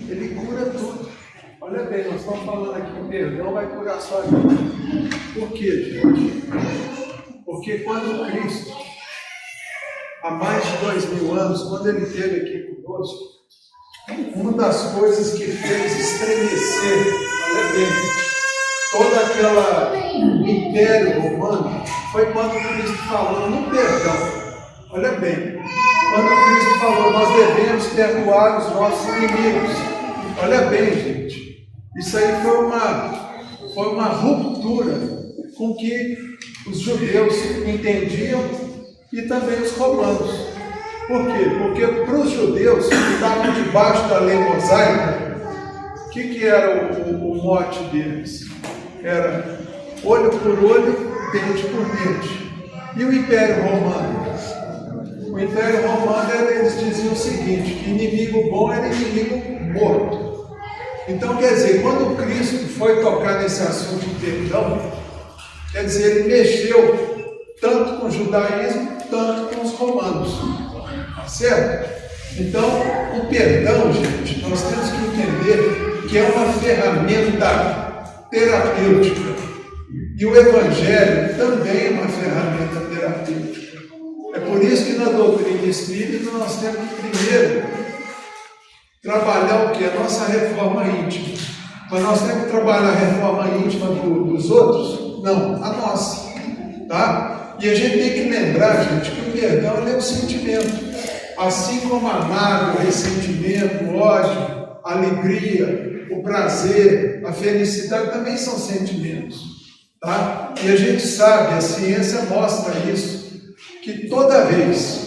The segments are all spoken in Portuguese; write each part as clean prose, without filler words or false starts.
ele cura tudo. Olha bem, nós estamos falando aqui que o perdão vai curar a sua vida. Por quê, gente? Porque quando Cristo, há mais de 2000 anos, quando ele esteve aqui conosco, uma das coisas que fez estremecer, olha bem, todo aquele império romano, foi quando Cristo falou no perdão. Olha bem, quando Cristo falou, nós devemos perdoar os nossos inimigos. Olha bem, gente, isso aí foi uma ruptura com que os judeus entendiam e também os romanos. Por quê? Porque para os judeus que estavam debaixo da lei mosaica, o que era o mote deles? Era olho por olho, dente por dente. E o Império Romano? O Império Romano, eles diziam o seguinte, que inimigo bom era inimigo morto. Então, quer dizer, quando Cristo foi tocar nesse assunto de perdão, quer dizer, ele mexeu tanto com o judaísmo, tanto com os romanos. Certo? Então, o perdão, gente, nós temos que entender que é uma ferramenta terapêutica. E o Evangelho também é uma ferramenta terapêutica. É por isso que na doutrina espírita nós temos que primeiro trabalhar o que? A nossa reforma íntima. Mas nós temos que trabalhar a reforma íntima dos outros? Não, a nossa. Tá? E a gente tem que lembrar, gente, que o perdão é um sentimento. Assim como a mágoa, o ressentimento, o ódio, a alegria, o prazer, a felicidade também são sentimentos. Tá? E a gente sabe, a ciência mostra isso, que toda vez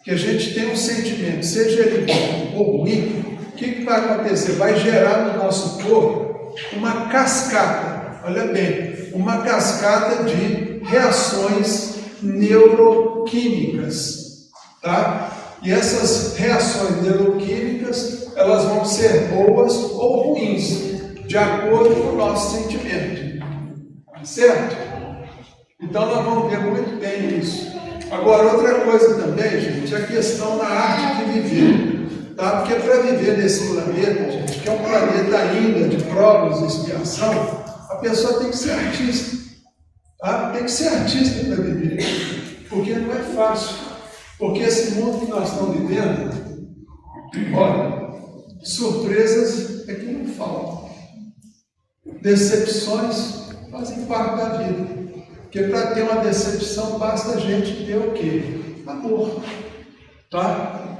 que a gente tem um sentimento, seja ele bom ou ruim, o que vai acontecer? Vai gerar no nosso corpo uma cascata, olha bem, uma cascata de reações neuroquímicas, tá? E essas reações neuroquímicas, elas vão ser boas ou ruins, de acordo com o nosso sentimento. Certo? Então nós vamos ver muito bem isso. Agora, outra coisa também, gente, é a questão da arte de viver. Tá? Porque para viver nesse planeta, gente, que é um planeta ainda de provas e expiação, a pessoa tem que ser artista. Tá? Tem que ser artista para viver. Porque não é fácil. Porque esse mundo que nós estamos vivendo, olha, surpresas é que não faltam. Decepções fazem parte da vida. Porque para ter uma decepção, basta a gente ter o quê? Amor. Tá?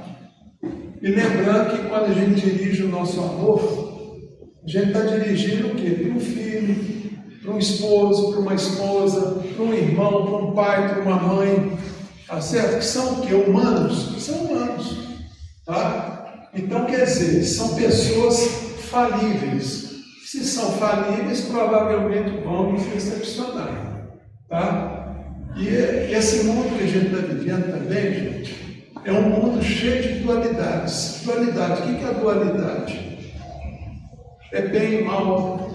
E lembrando que quando a gente dirige o nosso amor, a gente está dirigindo o quê? Para um filho, para um esposo, para uma esposa, para um irmão, para um pai, para uma mãe. Tá certo? Que são o quê? Humanos? São humanos. Tá? Então, quer dizer, são pessoas falíveis. Se são falíveis, provavelmente vão nos decepcionar. Tá? E esse mundo que a gente está vivendo também, gente, é um mundo cheio de dualidades. Dualidade, o que é a dualidade? É bem e mal,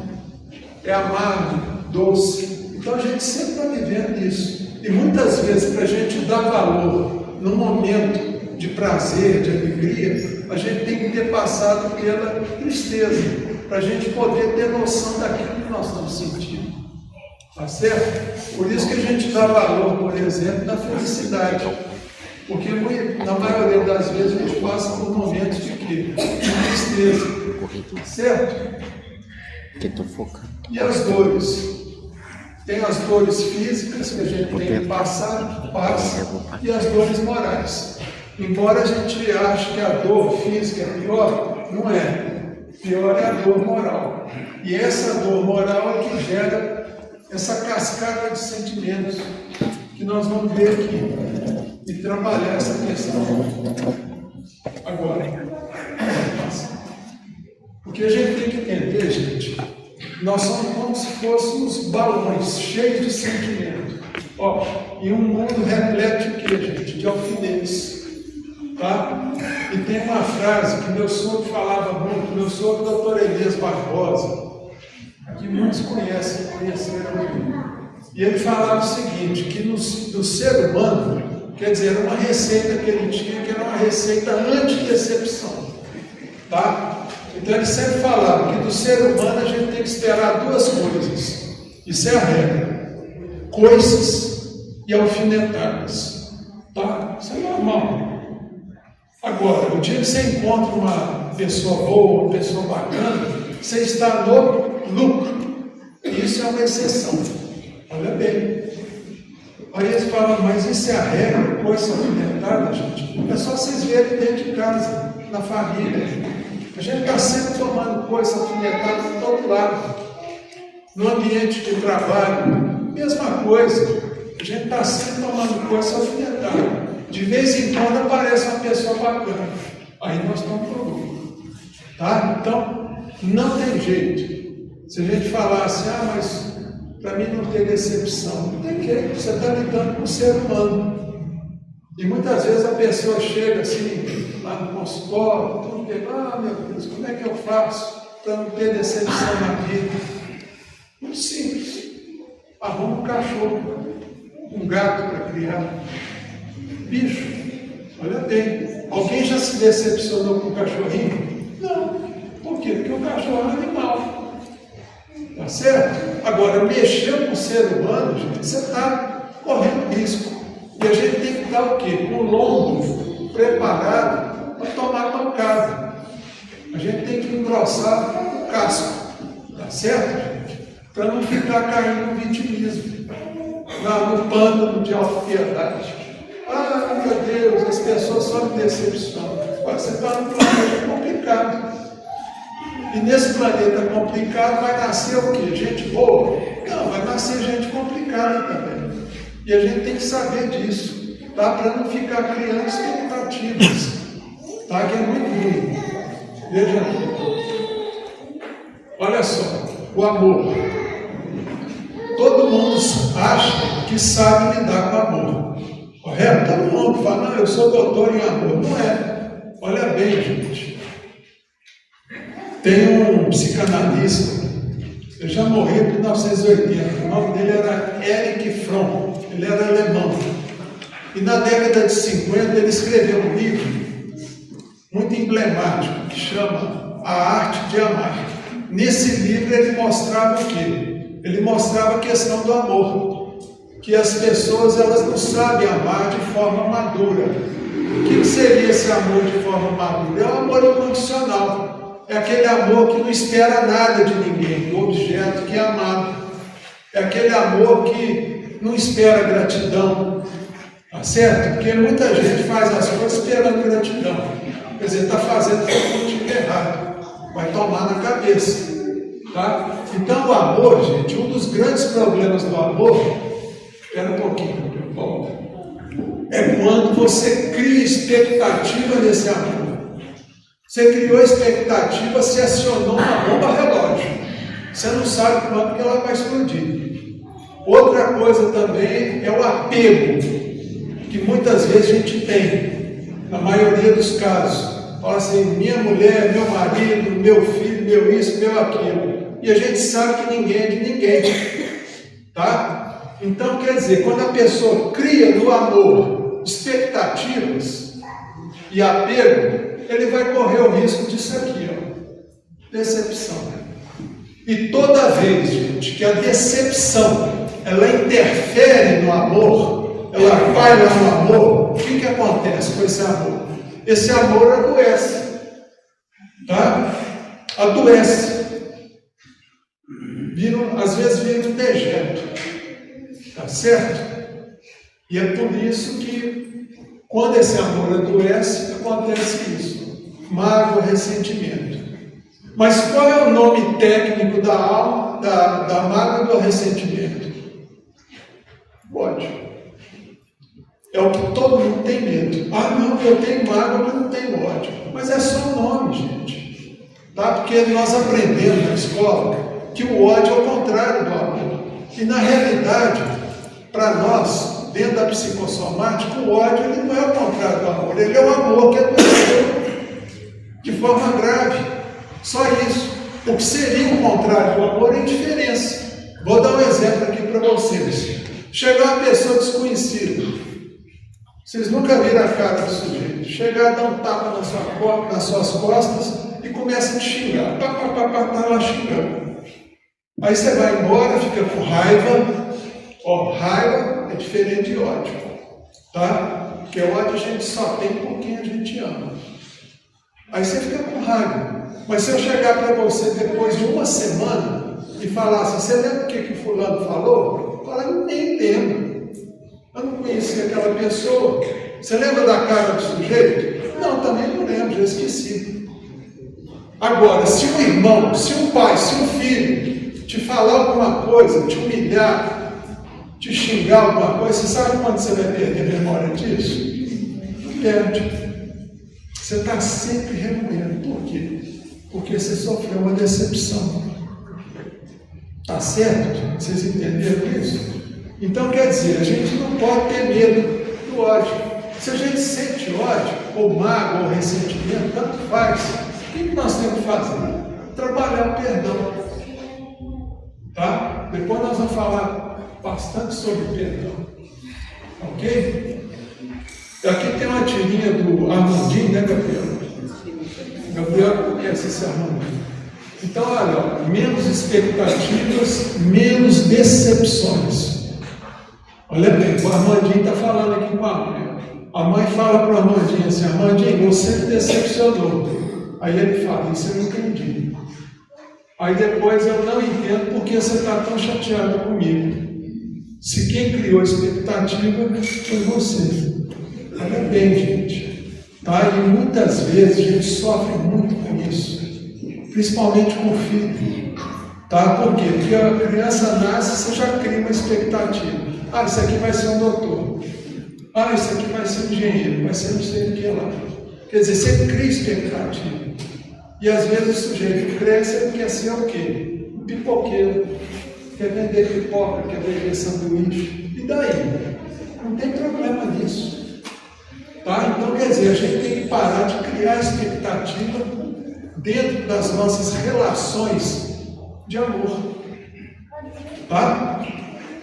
é amargo, doce. Então a gente sempre está vivendo isso. E muitas vezes, para a gente dar valor no momento de prazer, de alegria, a gente tem que ter passado pela tristeza, para a gente poder ter noção daquilo que nós estamos sentindo. Tá certo? Por isso que a gente dá valor, por exemplo, na felicidade. Porque na maioria das vezes a gente passa por momentos de quê? De tristeza. Certo? E as dores? Tem as dores físicas que a gente tem que passar, passa, e as dores morais. Embora a gente ache que a dor física é pior, não é. Pior é a dor moral. E essa dor moral é que gera essa cascata de sentimentos que nós vamos ver aqui e trabalhar essa questão. Agora, porque a gente tem que entender, gente, nós somos como se fôssemos balões cheios de sentimento. Ó, e um mundo repleto de quê, gente? De alfinez. Tá? E tem uma frase que meu sogro falava muito, meu sogro, doutor Elias Barbosa, que muitos conheceram. E ele falava o seguinte, que do ser humano, quer dizer, era uma receita que ele tinha, que era uma receita anti-decepção. Tá? Então ele sempre falava que do ser humano a gente tem que esperar duas coisas. Isso é a regra: coices e alfinetadas. Tá? Isso é normal. Agora, o dia que você encontra uma pessoa boa, uma pessoa bacana, você está no lucro. Isso é uma exceção. Olha bem. Aí eles falam, mas isso é a regra, coisa alfinetada, gente. É só vocês verem dentro de casa, na família. A gente está sempre tomando coisa alfinetada de todo lado. No ambiente de trabalho, mesma coisa. A gente está sempre tomando coisa alfinetada. De vez em quando aparece uma pessoa bacana. Aí nós estamos com lucro. Tá? Então, não tem jeito. Se a gente falar assim, mas para mim não tem decepção. Não tem jeito, você está lidando com o ser humano. E muitas vezes a pessoa chega assim, lá no consultório, tudo bem, meu Deus, como é que eu faço para não ter decepção na vida? Muito simples. Arruma um cachorro, um gato para criar. Bicho, olha bem. Alguém já se decepcionou com o cachorrinho? Não. Por quê? Porque o cachorro é um animal. Tá certo? Agora, mexer com o ser humano, gente, você está correndo risco. E a gente tem que estar o quê? Com o lombo preparado para tomar pancada. A gente tem que engrossar o casco. Tá certo, gente? Para não ficar caindo no vitimismo, no pântano de autopiedade. Meu Deus, as pessoas só me decepcionam. Você está num planeta complicado. E nesse planeta complicado vai nascer o quê? Gente boa? Não, vai nascer gente complicada também. E a gente tem que saber disso, tá? Para não ficar criando expectativas, tá? Que é muito ruim. Veja aqui. Olha só, o amor. Todo mundo acha que sabe lidar com amor. Correto? Todo mundo fala, não, eu sou doutor em amor. Não é. Olha bem, gente. Tem um psicanalista, ele já morreu em 1980, o nome dele era Erich Fromm, ele era alemão. E na década de 50 ele escreveu um livro muito emblemático, que chama A Arte de Amar. Nesse livro ele mostrava o quê? Ele mostrava a questão do amor, que as pessoas elas não sabem amar de forma madura. O que seria esse amor de forma madura? É o amor incondicional. É aquele amor que não espera nada de ninguém, do objeto que é amado. É aquele amor que não espera gratidão. Tá certo? Porque muita gente faz as coisas esperando gratidão. Quer dizer, está fazendo o motivo errado. Vai tomar na cabeça. Tá? Então o amor, gente, um dos grandes problemas do amor, espera um pouquinho, volta. É quando você cria expectativa nesse amor. Você criou expectativa, se acionou uma bomba relógio. Você não sabe quando que ela vai explodir. Outra coisa também é o apego, que muitas vezes a gente tem, na maioria dos casos. Fala assim, minha mulher, meu marido, meu filho, meu isso, meu aquilo. E a gente sabe que ninguém é de ninguém. Tá? Então, quer dizer, quando a pessoa cria no amor expectativas e apego, ele vai correr o risco disso aqui, ó, decepção. E toda vez, gente, que a decepção, ela interfere no amor, ela vai lá no amor, o que acontece com esse amor? Esse amor adoece, tá? Adoece. Às vezes vira um dejeto, tá certo? E é por isso que, quando esse amor adoece, acontece isso. Mágoa, ressentimento. Mas qual é o nome técnico da alma, da mágoa e do ressentimento? Ódio. É o que todo mundo tem medo. Não, eu tenho mágoa, mas não tenho ódio. Mas é só o nome, gente. Tá? Porque nós aprendemos na escola que o ódio é o contrário do amor. E na realidade, para nós, dentro da psicossomática, o ódio ele não é o contrário do amor. Ele é o amor que adoeceu de forma grave. Só isso. O que seria o contrário do amor é indiferença. Vou dar um exemplo aqui para vocês. Chegar uma pessoa desconhecida. Vocês nunca viram a cara do sujeito. Chegar, dar um tapa nas suas costas e começa a te xingar. Tá lá xingando. Aí você vai embora, fica com raiva. Ó, raiva é diferente de ódio, tá? Porque ódio a gente só tem por quem a gente ama. Aí você fica com raiva. Mas se eu chegar para você depois de uma semana e falar assim, você lembra o que o fulano falou? Fala, eu nem lembro. Eu não conhecia aquela pessoa. Você lembra da cara do sujeito? Não, também não lembro, já esqueci. Agora, se um irmão, se um pai, se um filho te falar alguma coisa, te humilhar, te xingar alguma coisa, você sabe quando você vai perder a memória disso? Perde. Você está sempre remoendo. Por quê? Porque você sofreu uma decepção. Está certo, gente? Vocês entenderam isso? Então, quer dizer, a gente não pode ter medo do ódio. Se a gente sente ódio, ou mágoa, ou ressentimento, tanto faz. O que nós temos que fazer? Trabalhar o perdão. Tá? Depois nós vamos falar bastante sobre perdão. Ok? Aqui tem uma tirinha do Armandinho, né, Gabriel? Gabriel conhece esse Armandinho. Então, olha, menos expectativas, menos decepções. Olha bem, o Armandinho está falando aqui com a mãe. A mãe fala para o Armandinho assim, Armandinho, você me decepcionou. Aí ele fala, isso eu não entendi. Aí depois eu não entendo porque você está tão chateado comigo. Se quem criou a expectativa foi você. Olha bem, gente. Tá? E muitas vezes a gente sofre muito com isso. Principalmente com o filho. Tá? Por quê? Porque a criança nasce, você já cria uma expectativa. Ah, isso aqui vai ser um doutor. Ah, isso aqui vai ser um engenheiro. Vai ser não sei o que lá. Quer dizer, você cria expectativa. E às vezes o sujeito cresce e quer ser o quê? Um pipoqueiro. Quer vender pipoca, quer vender sanduíche. E daí? Não tem problema nisso. Tá? Então, quer dizer, a gente tem que parar de criar expectativa dentro das nossas relações de amor. Tá?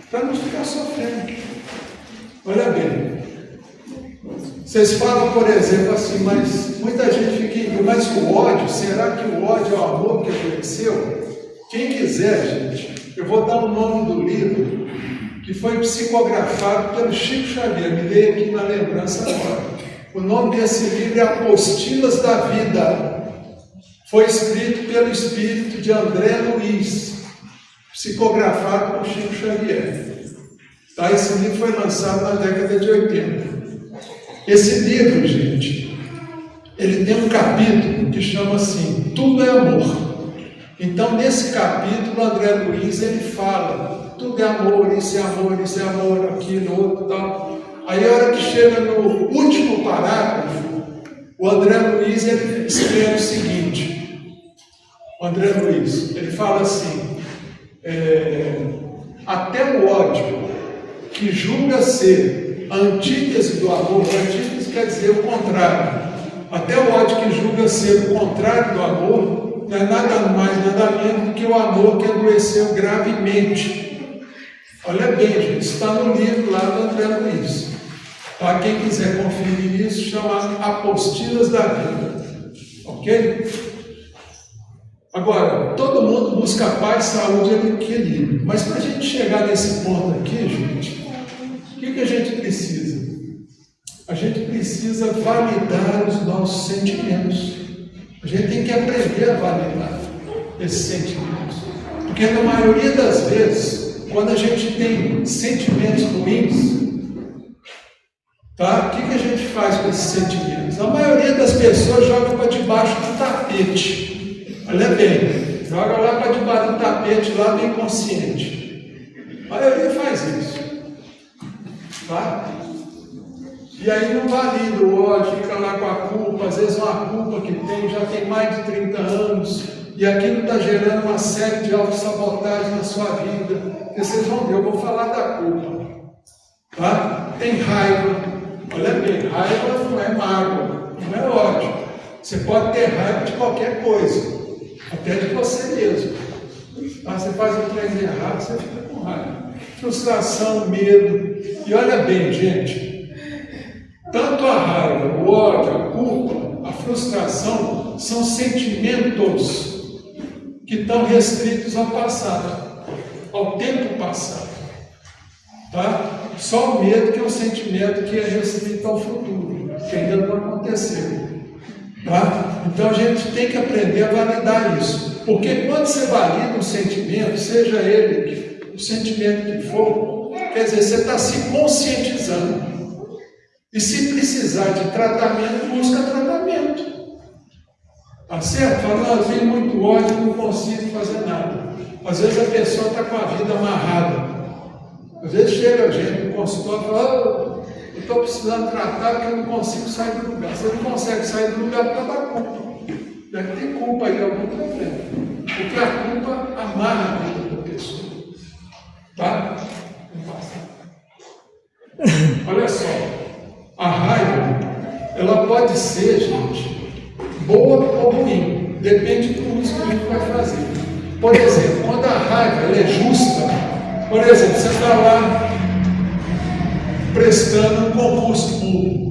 Para não ficar sofrendo. Olha bem. Vocês falam, por exemplo, assim, mas muita gente fica, mas o ódio, será que o ódio é o amor que aconteceu? Quem quiser, gente, eu vou dar o nome do livro que foi psicografado pelo Chico Xavier, me veio aqui na lembrança agora. O nome desse livro é Apostilas da Vida. Foi escrito pelo espírito de André Luiz, psicografado por Chico Xavier. Tá? Esse livro foi lançado na década de 80. Esse livro, gente, ele tem um capítulo que chama assim, Tudo é Amor. Então, nesse capítulo, André Luiz, ele fala, tudo é amor, isso é amor, aquilo, outro, tal. Aí, a hora que chega no último parágrafo, o André Luiz, ele escreve o seguinte, o André Luiz, ele fala assim, até o ódio que julga ser a antítese do amor, a antítese quer dizer o contrário. Até o ódio que julga ser o contrário do amor, não é nada mais, nada menos do que o amor que adoeceu gravemente. Olha bem, gente, está no livro lá do André Luiz. Tá? Quem quiser conferir isso, chama Apostilas da Vida. Ok? Agora, todo mundo busca paz, saúde e equilíbrio. Mas para a gente chegar nesse ponto aqui, gente, o que a gente precisa? A gente precisa validar os nossos sentimentos. A gente tem que aprender a validar esses sentimentos. Porque na maioria das vezes, quando a gente tem sentimentos ruins, tá? O que a gente faz com esses sentimentos? A maioria das pessoas joga para debaixo do tapete. Olha bem, joga lá para debaixo do tapete, lá do inconsciente. A maioria faz isso. Tá? E aí não valida o ódio, fica lá com a culpa, às vezes uma culpa que tem, já tem mais de 30 anos, e aquilo está gerando uma série de autossabotagem na sua vida. E vocês vão ver, eu vou falar da culpa. Tá? Tem raiva, olha bem, raiva não é mágoa, não é ódio. Você pode ter raiva de qualquer coisa, até de você mesmo. Tá? Você faz um trem errado, você fica com raiva. Frustração, medo. E olha bem, gente, tanto a raiva, o ódio, a culpa, a frustração, são sentimentos que estão restritos ao passado, ao tempo passado. Tá? Só o medo que é um sentimento que é restrito ao futuro, que ainda não aconteceu. Tá? Então a gente tem que aprender a validar isso. Porque quando você valida um sentimento, seja ele o sentimento que for, quer dizer, você está se conscientizando. E se precisar de tratamento, busca tratamento. Tá certo? Fala, eu tenho muito ódio, não consigo fazer nada. Às vezes a pessoa está com a vida amarrada. Às vezes chega a gente no consultório e fala, eu estou precisando tratar porque eu não consigo sair do lugar. Você não consegue sair do lugar por causa da culpa. Deve ter culpa aí, algum problema. Porque a culpa amarra a vida da pessoa. Tá? Olha só, a raiva, ela pode ser, gente, boa ou ruim. Depende do uso que a gente vai fazer. Por exemplo, quando a raiva ela é justa, por exemplo, você está lá prestando um concurso público.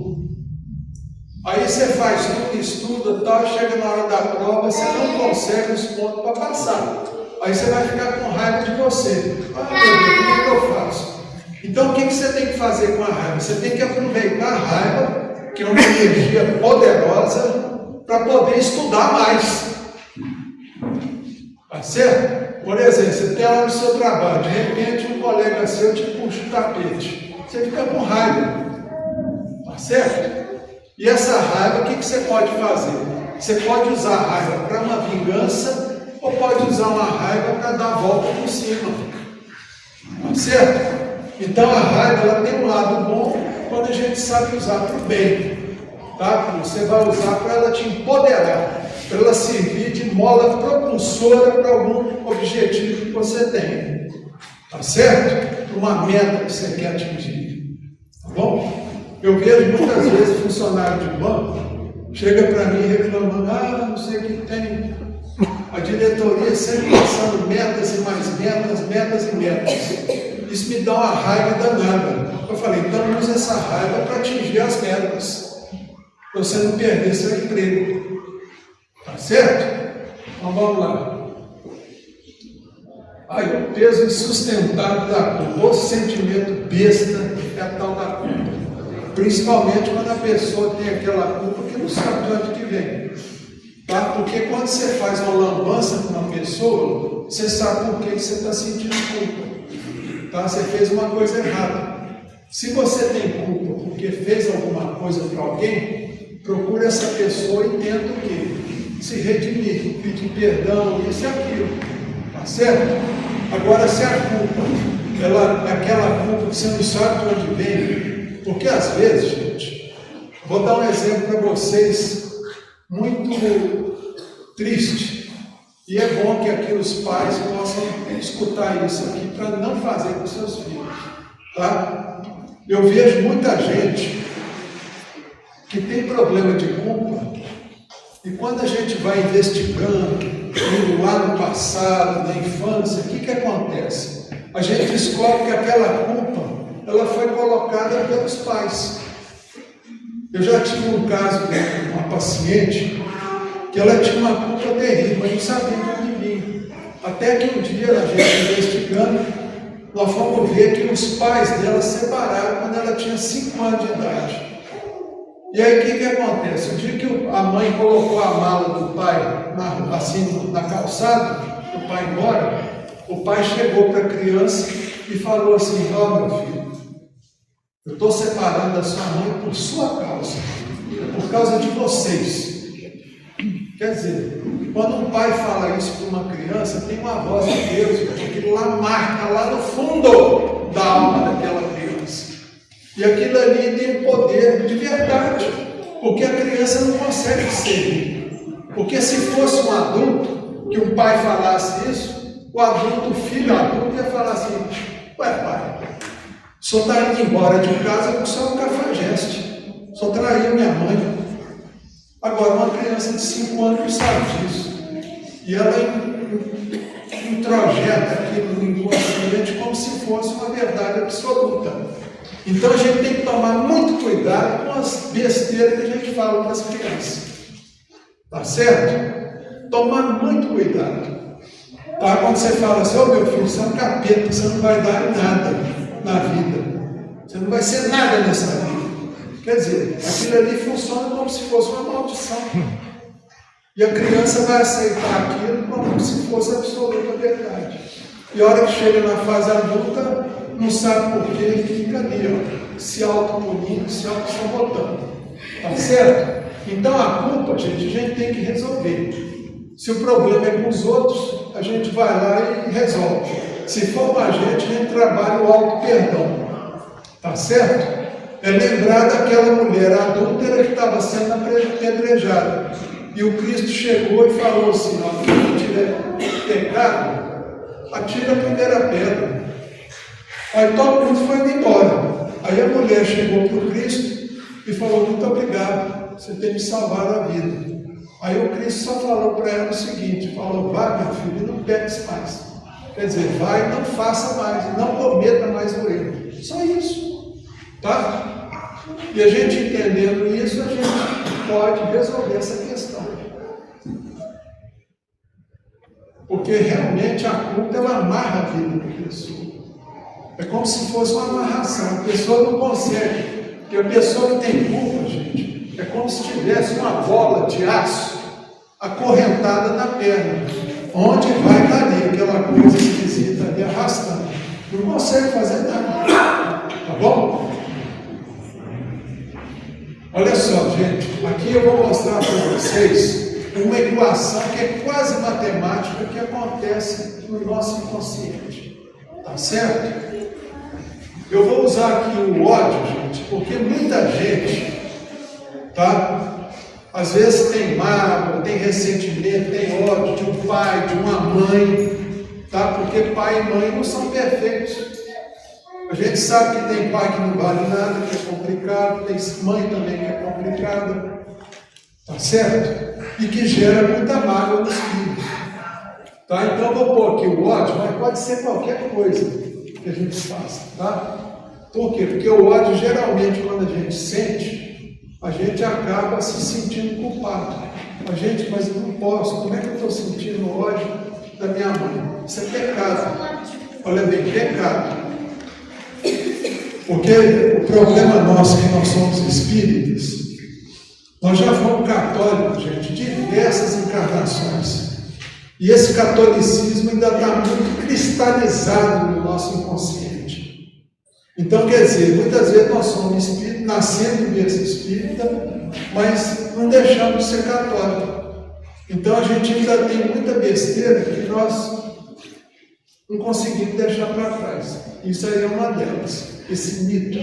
Aí você faz tudo, estuda, tal, chega na hora da prova, você não consegue os pontos para passar. Aí você vai ficar com raiva de você. Ah, meu Deus, o que eu faço? Então, o que você tem que fazer com a raiva? Você tem que aproveitar a raiva, que é uma energia poderosa, para poder estudar mais. Tá certo? Por exemplo, você tem lá no seu trabalho, de repente um colega seu te puxa o tapete. Você fica com raiva. Tá certo? E essa raiva, o que você pode fazer? Você pode usar a raiva para uma vingança ou pode usar uma raiva para dar a volta por cima. Tá certo? Então a raiva ela tem um lado bom quando a gente sabe usar para o bem. Tá? Você vai usar para ela te empoderar, para ela servir de mola propulsora para algum objetivo que você tem. Tá certo? Para uma meta que você quer atingir. Tá bom? Eu vejo muitas vezes funcionário de banco chega para mim reclamando, não sei o que tem. A diretoria sempre passando metas e mais metas, metas e metas. Isso me dá uma raiva danada. Eu falei, então usa essa raiva para atingir as metas, para você não perder seu emprego. Tá certo? Então vamos lá. Aí, o peso insustentável da culpa. Outro sentimento besta é a tal da culpa. Principalmente quando a pessoa tem aquela culpa que não sabe de onde que vem. Tá? Porque quando você faz uma lambança com uma pessoa, você sabe por que você está sentindo culpa. Tá? Você fez uma coisa errada. Se você tem culpa porque fez alguma coisa para alguém, procura essa pessoa e tenta o quê? Se redimir, pedir perdão, isso e aquilo. Tá certo? Agora, se a culpa, ela é aquela culpa que você não sabe de onde vem, porque às vezes, gente, vou dar um exemplo para vocês, muito triste, e é bom que aqui os pais possam escutar isso aqui para não fazer com seus filhos, tá? Eu vejo muita gente que tem problema de culpa, e quando a gente vai investigando, indo lá no passado, na infância, o que acontece? A gente descobre que aquela culpa ela foi colocada pelos pais. Eu já tive um caso de uma paciente que ela tinha uma culpa terrível, mas não sabia de onde vinha. Até que um dia, a gente investigando, nós fomos ver que os pais dela se separaram quando ela tinha 5 anos de idade. E aí o que acontece? O dia que a mãe colocou a mala do pai na calçada, o pai embora, o pai chegou para a criança e falou assim, ó meu filho, eu estou separando a sua mãe por sua causa, por causa de vocês. Quer dizer, quando um pai fala isso para uma criança, tem uma voz de Deus, aquilo lá marca lá no fundo da alma daquela criança. E aquilo ali tem um poder de verdade, porque a criança não consegue ser. Porque se fosse um adulto, que um pai falasse isso, o adulto, o filho adulto ia falar assim, ué pai, o senhor está indo embora de casa porque o senhor é um cafajeste, o senhor traiu minha mãe. Agora, uma criança de 5 anos não sabe disso. E ela introjeta aquilo no inconsciente como se fosse uma verdade absoluta. Então a gente tem que tomar muito cuidado com as besteiras que a gente fala para as crianças. Tá certo? Tomar muito cuidado. Tá? Quando você fala assim, ô meu filho, você é um capeta, você não vai dar em nada na vida. Você não vai ser nada nessa vida. Quer dizer, aquilo ali funciona como se fosse uma maldição. E a criança vai aceitar aquilo como se fosse absoluta verdade. E a hora que chega na fase adulta, não sabe por que ele fica ali, ó, se autopunindo, se auto-sabotando. Tá certo? Então a culpa, gente, a gente tem que resolver. Se o problema é com os outros, a gente vai lá e resolve. Se for com a gente trabalha o auto-perdão. Tá certo? É lembrar daquela mulher adúltera que estava sendo apedrejada. E o Cristo chegou e falou assim, ó, quem tiver pecado, atira a primeira pedra. Aí todo mundo foi embora. Aí a mulher chegou para o Cristo e falou, muito obrigado, você tem me salvado a vida. Aí o Cristo só falou para ela o seguinte, falou, vá meu filho, não peques mais. Quer dizer, vai, não faça mais, não cometa mais o erro. Só isso. Tá? E a gente entendendo isso, a gente pode resolver essa questão. Porque realmente a culpa, ela amarra a vida da pessoa. É como se fosse uma amarração. A pessoa não consegue. Porque a pessoa que tem culpa, gente, é como se tivesse uma bola de aço acorrentada na perna. Onde vai estar ali aquela coisa esquisita ali arrastando. Não consegue fazer nada. Tá bom? Olha só, gente. Aqui eu vou mostrar para vocês uma equação que é quase matemática que acontece no nosso inconsciente. Tá certo? Eu vou usar aqui o ódio, gente, porque muita gente, tá? Às vezes tem mágoa, tem ressentimento, tem ódio de um pai, de uma mãe, tá? Porque pai e mãe não são perfeitos. A gente sabe que tem pai que não vale nada, que é complicado, tem mãe também que é complicada, tá certo? E que gera muita mágoa nos filhos. Tá? Então eu vou pôr aqui o ódio, mas pode ser qualquer coisa que a gente faça, tá? Por quê? Porque o ódio, geralmente, quando a gente sente, a gente acaba se sentindo culpado. A gente, mas eu não posso, como é que eu estou sentindo ódio da minha mãe? Isso é pecado. Olha bem, pecado. Porque o problema nosso, que nós somos espíritas, nós já fomos católicos, gente, diversas encarnações. E esse catolicismo ainda está muito cristalizado no nosso inconsciente. Então, quer dizer, muitas vezes nós somos espíritas, nascendo mesmo espírita, mas não deixamos de ser católico. Então, a gente ainda tem muita besteira que nós não conseguimos deixar para trás. Isso aí é uma delas, esse mito.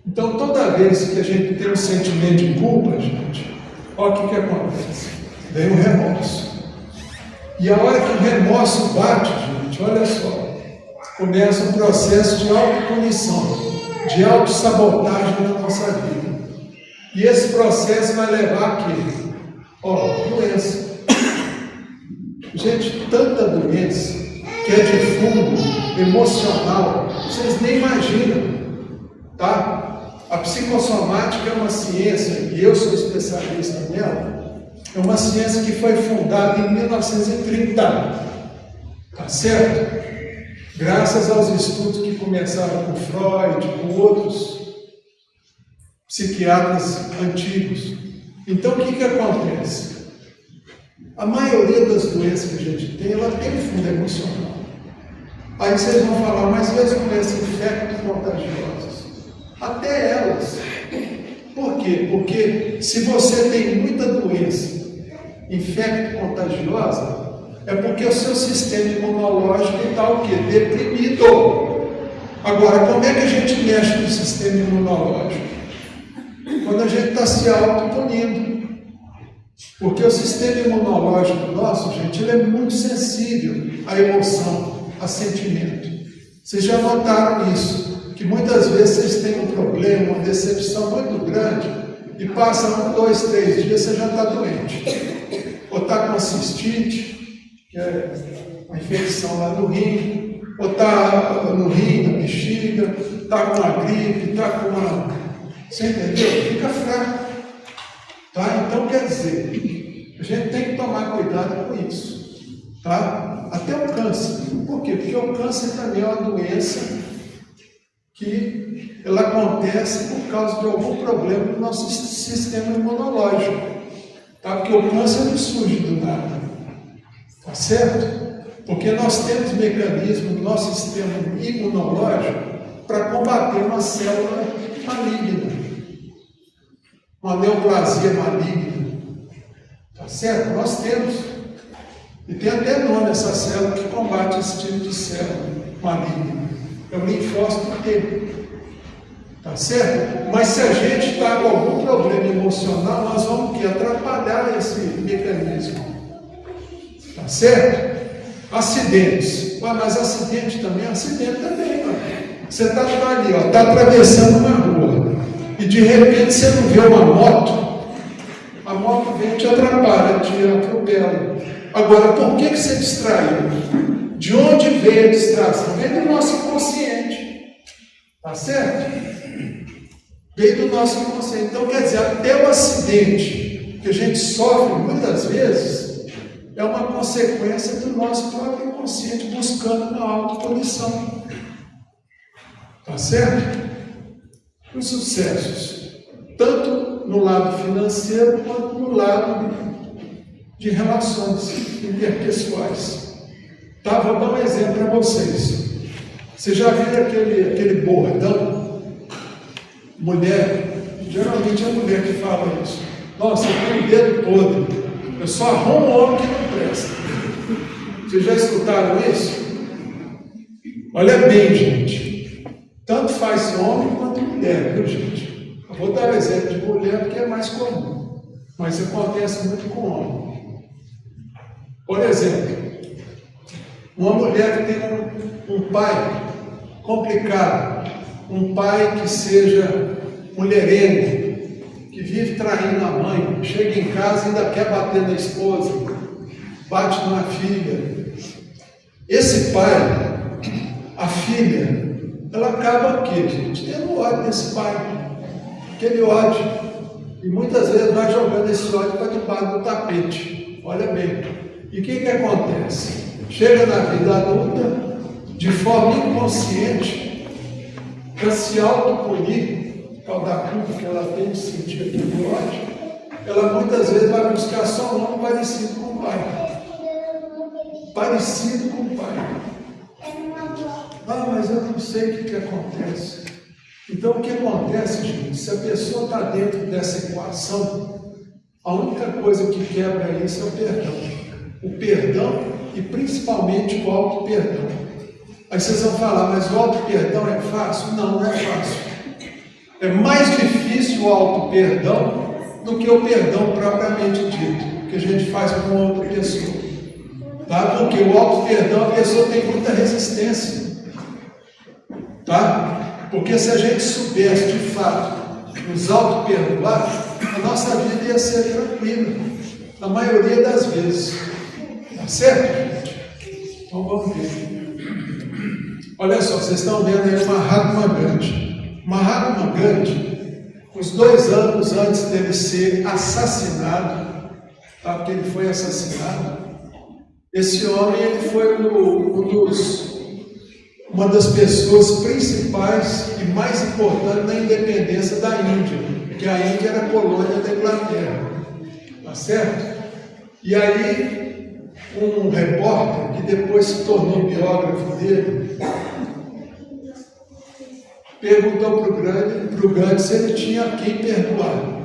Então, toda vez que a gente tem um sentimento de culpa, gente, olha o que acontece. Vem o remorso. E a hora que o remorso bate, gente, olha só, começa um processo de autopunição, de autossabotagem na nossa vida. E esse processo vai levar a quê? Ó, doença. Gente, tanta doença que é de fundo emocional, vocês nem imaginam, tá? A psicossomática é uma ciência, e eu sou especialista nela, é uma ciência que foi fundada em 1930, tá certo? Graças aos estudos que começaram com Freud, com outros psiquiatras antigos. Então, o que acontece? A maioria das doenças que a gente tem, ela tem um fundo emocional. Aí vocês vão falar, mas e as doenças infecto-contagiosas? Até elas. Por quê? Porque se você tem muita doença infecto-contagiosa, é porque o seu sistema imunológico está o quê? Deprimido. Agora, como é que a gente mexe no sistema imunológico? Quando a gente está se autopunindo. Porque o sistema imunológico nosso, gente, ele é muito sensível à emoção, a sentimento. Vocês já notaram isso? Que muitas vezes vocês têm um problema, uma decepção muito grande, e passa 1, 2, 3 dias, você já está doente. Ou está com cistite, que é uma infecção lá no rim, ou está no rim, na bexiga, está com uma gripe, está com uma... Você entendeu? Fica fraco. Tá? Então, quer dizer, a gente tem que tomar cuidado com isso. Tá? Até o câncer. Por quê? Porque o câncer também é uma doença que ela acontece por causa de algum problema no nosso sistema imunológico. Tá? Porque o câncer não surge do nada. Tá certo? Porque nós temos mecanismos no nosso sistema imunológico para combater uma célula maligna, uma neoplasia maligna. Tá certo? Nós temos. E tem até nome essa célula que combate esse tipo de célula maligna. É o linfócito T. Tá certo? Mas se a gente está com algum problema emocional, nós vamos atrapalhar esse mecanismo. Tá certo? Acidentes. Mas acidente também é acidente também, mano. Você está ali, está atravessando uma rua e de repente você não vê uma moto, a moto vem e te atrapalha, te atropela. Agora, por que você distraiu? De onde veio a distração? Veio do nosso inconsciente. Tá certo? Veio do nosso inconsciente. Então, quer dizer, até o acidente que a gente sofre muitas vezes é uma consequência do nosso próprio inconsciente buscando uma autopunição. Tá certo? Os sucessos, tanto no lado financeiro quanto no lado de relações interpessoais. Tá? Vou dar um exemplo para vocês. Você já viu aquele bordão? Mulher, geralmente é a mulher que fala isso. Nossa, eu tenho o dedo podre. Eu só arrumo um homem que não presta. Vocês já escutaram isso? Olha bem, gente. Tanto faz homem quanto mulher, viu, gente? Eu vou dar o exemplo de mulher porque é mais comum. Mas acontece muito com homem. Por exemplo, uma mulher que tem um pai complicado, um pai que seja mulherengo, que vive traindo a mãe, chega em casa e ainda quer bater na esposa, bate na filha. Esse pai, a filha, ela acaba aqui, gente, tendo ódio desse pai, aquele ódio, e muitas vezes vai jogando esse ódio para debaixo do tapete. Olha bem. E o que acontece? Chega na vida adulta, de forma inconsciente, para se autopunir, por causa da culpa que ela tem de sentir aquele ódio, ela muitas vezes vai buscar só um nome parecido com o pai. Parecido com o pai. Ah, mas eu não sei o que acontece. Então, o que acontece, gente? Se a pessoa está dentro dessa equação, a única coisa que quebra isso é o perdão. O perdão e principalmente o auto-perdão. Aí vocês vão falar, mas o auto-perdão é fácil? Não, não é fácil. É mais difícil o auto-perdão do que o perdão propriamente dito, que a gente faz com outra pessoa. Tá? Porque o auto-perdão, a pessoa tem muita resistência. Tá? Porque se a gente soubesse de fato nos auto-perdoar, a nossa vida ia ser tranquila, na maioria das vezes. Tá certo, gente? Então vamos ver. Olha só, vocês estão vendo aí o Mahatma Gandhi. Mahatma Gandhi, uns 2 anos antes dele ser assassinado, tá? Porque ele foi assassinado, esse homem ele foi uma das pessoas principais e mais importantes na independência da Índia, porque a Índia era colônia da Inglaterra, tá certo? E aí, um repórter, que depois se tornou biógrafo dele, perguntou para o Gandhi se ele tinha a quem perdoar,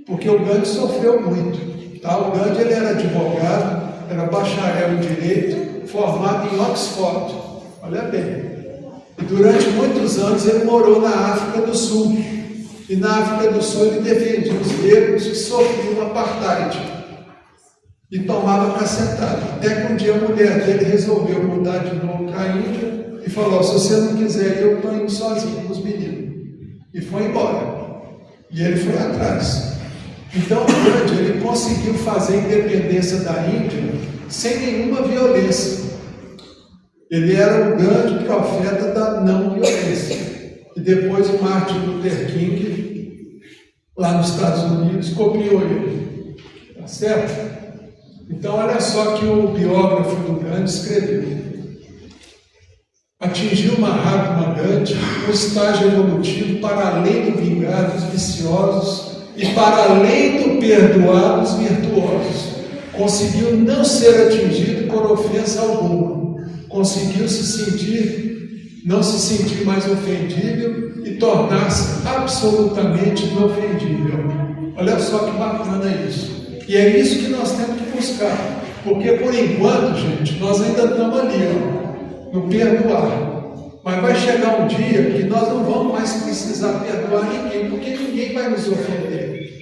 porque o Gandhi sofreu muito, tá? O Gandhi ele era advogado, era bacharel em Direito, formado em Oxford. Olha bem. E durante muitos anos ele morou na África do Sul. E na África do Sul ele defendia os negros que sofriam apartheid. E tomava cacetada. Até que um dia a mulher dele resolveu mudar de novo para a Índia e falou, se você não quiser ir, eu estou indo sozinho com os meninos. E foi embora. E ele foi atrás. Então, ele conseguiu fazer a independência da Índia sem nenhuma violência. Ele era o grande profeta da não violência. E depois o Martin Luther King lá nos Estados Unidos, copiou ele. Tá certo? Então, olha só que o biógrafo do Gandhi escreveu. Atingiu Mahatma Gandhi um estágio evolutivo para além do vingar dos viciosos e para além do perdoar dos virtuosos. Conseguiu não ser atingido por ofensa alguma. Conseguiu não se sentir mais ofendível e tornar-se absolutamente inofendível. Olha só que bacana isso. E é isso que nós temos que buscar. Porque por enquanto, gente, nós ainda estamos ali, no perdoar. Mas vai chegar um dia que nós não vamos mais precisar perdoar ninguém, porque ninguém vai nos ofender.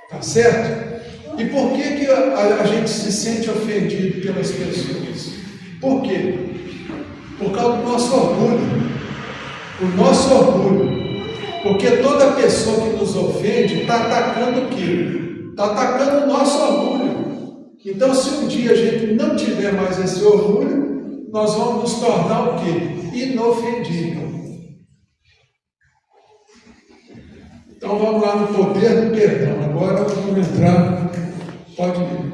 Tá certo? E por que a gente se sente ofendido pelas pessoas? Por quê? Por causa do nosso orgulho. O nosso orgulho. Porque toda pessoa que nos ofende está atacando o quê? Está atacando o nosso orgulho. Então, se um dia a gente não tiver mais esse orgulho, nós vamos nos tornar o quê? Inofendível. Então, vamos lá no poder do perdão. Agora vamos entrar, pode ir.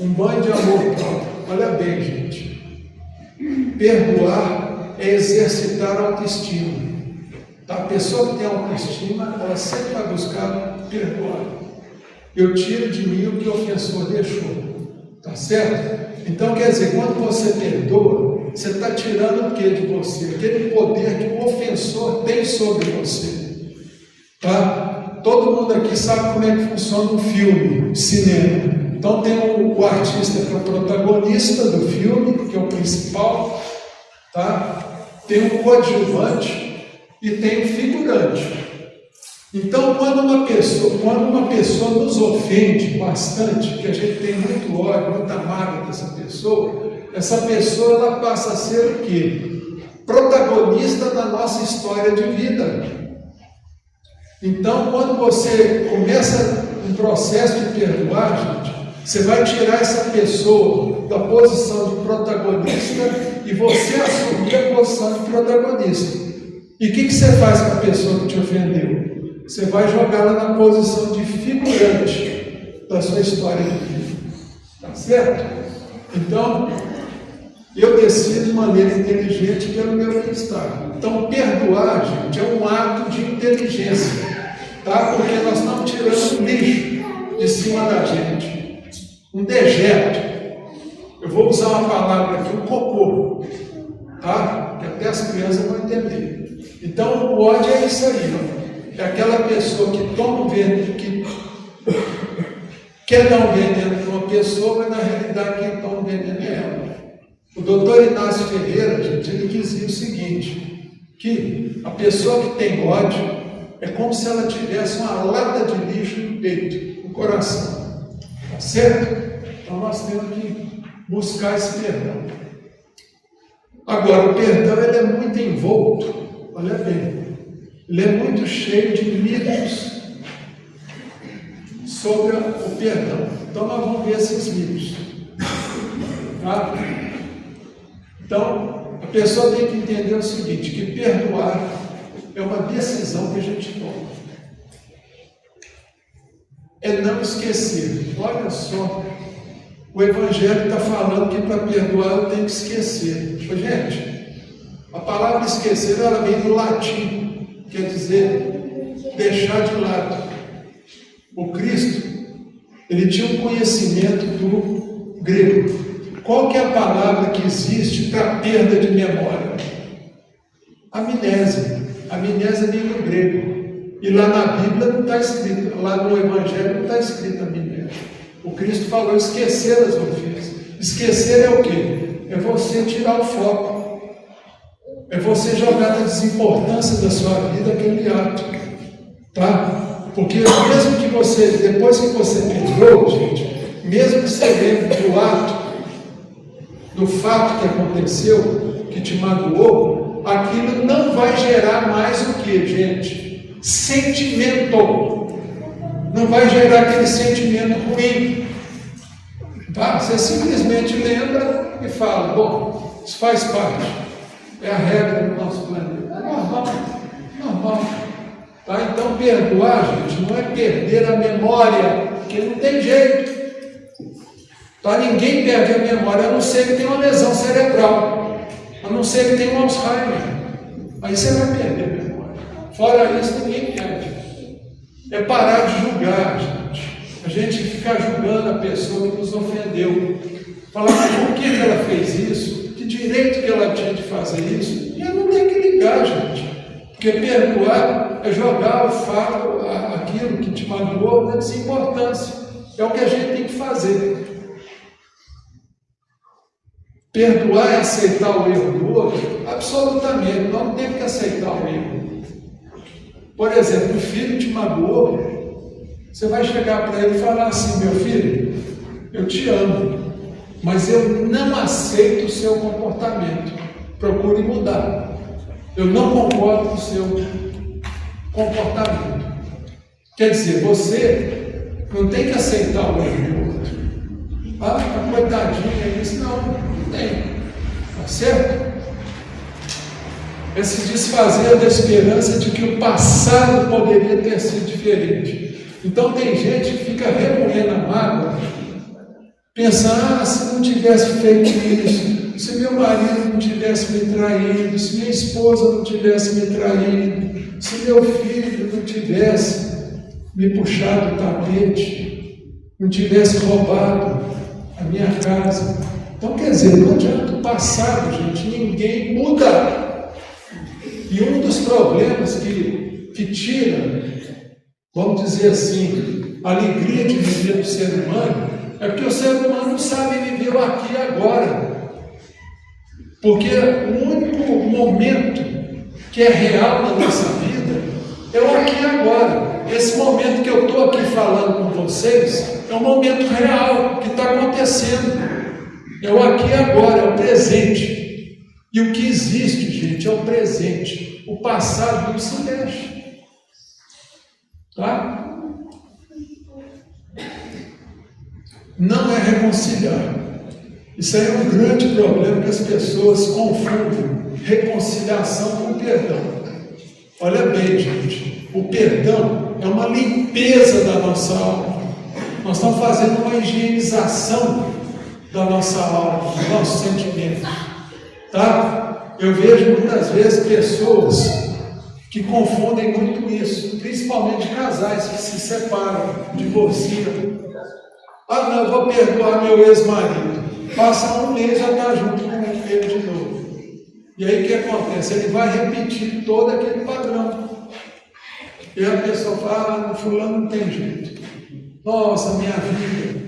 Um banho de amor próprio. Olha bem, gente. Perdoar é exercitar a autoestima. A pessoa que tem autoestima, ela sempre vai buscar perdoar. Eu tiro de mim o que o ofensor deixou. Tá certo? Então, quer dizer, quando você perdoa, você está tirando o que de você? Aquele poder que o ofensor tem sobre você. Tá? Todo mundo aqui sabe como é que funciona um filme, cinema. Então, tem o artista que é o protagonista do filme, que é o principal. Tá? Tem o coadjuvante e tem o figurante. Então, quando uma pessoa nos ofende bastante, que a gente tem muito ódio, muita mágoa dessa pessoa, essa pessoa ela passa a ser o quê? Protagonista da nossa história de vida. Então, quando você começa um processo de perdoar, gente, você vai tirar essa pessoa da posição de protagonista e você assumir a posição de protagonista. E o que você faz com a pessoa que te ofendeu? Você vai jogá-la na posição de figurante da sua história de vida. Tá certo? Então, eu decido de maneira inteligente pelo meu bem-estar. Então, perdoar, gente, é um ato de inteligência. Tá? Porque nós estamos tirando lixo de cima da gente. Um dejeto. Eu vou usar uma palavra aqui, um cocô. Tá? Que até as crianças vão entender. Então, o ódio é isso aí, ó. É aquela pessoa que toma um veneno, que quer dar um veneno para uma pessoa, mas na realidade quem toma um veneno é ela. O doutor Inácio Ferreira, gente, ele dizia o seguinte, que a pessoa que tem ódio é como se ela tivesse uma lata de lixo no peito, no coração. Tá certo? Então nós temos que buscar esse perdão. Agora, o perdão ele é muito envolto, olha bem. Ele é muito cheio de mitos sobre o perdão. Então, nós vamos ver esses mitos. Tá? Então, a pessoa tem que entender o seguinte, que perdoar é uma decisão que a gente toma. É não esquecer. Olha só, o Evangelho está falando que para perdoar eu tenho que esquecer. Gente, a palavra esquecer, ela vem do latim. Quer dizer, deixar de lado. O Cristo, ele tinha um conhecimento do grego. Qual que é a palavra que existe para perda de memória? Amnésia. Amnésia vem do grego. E lá na Bíblia não está escrito, lá no Evangelho não está escrito amnésia. O Cristo falou esquecer as ofensas. Esquecer é o quê? É você tirar o foco. É você jogar na desimportância da sua vida aquele ato. Tá? Porque mesmo que você, depois que você perdoou, gente, mesmo que você lembre do ato, do fato que aconteceu, que te magoou, aquilo não vai gerar mais o que, gente? Sentimento. Não vai gerar aquele sentimento ruim. Tá? Você simplesmente lembra e fala, bom, isso faz parte. É a regra do nosso planeta. É normal, normal. Tá? Então, perdoar, gente, não é perder a memória, porque não tem jeito. Tá? Ninguém perde a memória, a não ser que tenha uma lesão cerebral, a não ser que tenha um Alzheimer. Aí você vai perder a memória. Fora isso, ninguém perde. É parar de julgar, gente. A gente ficar julgando a pessoa que nos ofendeu. Falar, mas por que ela fez isso? Que direito que ela tinha de fazer isso? E eu não tenho que ligar, gente. Porque perdoar é jogar o fato, aquilo que te magoou, na desimportância. É o que a gente tem que fazer. Perdoar é aceitar o erro do outro? Absolutamente, nós não temos que aceitar o erro. Por exemplo, o filho te magoou, você vai chegar para ele e falar assim, meu filho, eu te amo, mas eu não aceito o seu comportamento, procure mudar. Eu não concordo com o seu comportamento. Quer dizer, você não tem que aceitar o erro do outro. Ah, coitadinha, isso não tem. Tá certo? É se desfazer da esperança de que o passado poderia ter sido diferente. Então tem gente que fica remoendo a mágoa, pensando, se não tivesse feito isso, se meu marido não tivesse me traído, se minha esposa não tivesse me traído, se meu filho não tivesse me puxado o tapete, não tivesse roubado a minha casa. Então, quer dizer, não adianta o passado, gente, ninguém muda. E um dos problemas que tira, vamos dizer assim, a alegria de viver do ser humano, é porque o ser humano não sabe viver o aqui e agora. Porque o único momento que é real na nossa vida é o aqui e agora. Esse momento que eu estou aqui falando com vocês é um momento real que está acontecendo. É o aqui e agora, é o presente. E o que existe, gente, é o presente. O passado não se mexe. Tá? Não é reconciliar. Isso aí é um grande problema que as pessoas confundem reconciliação com perdão. Olha bem, gente, o perdão é uma limpeza da nossa alma. Nós estamos fazendo uma higienização da nossa alma, dos nossos sentimentos. Tá? Eu vejo muitas vezes pessoas que confundem muito isso, principalmente casais que se separam, divorciam. Ah, não, eu vou perdoar meu ex-marido. Passa um mês e já está junto com ele de novo. E aí o que acontece? Ele vai repetir todo aquele padrão. E a pessoa fala, ah, fulano não tem jeito. Nossa, minha vida,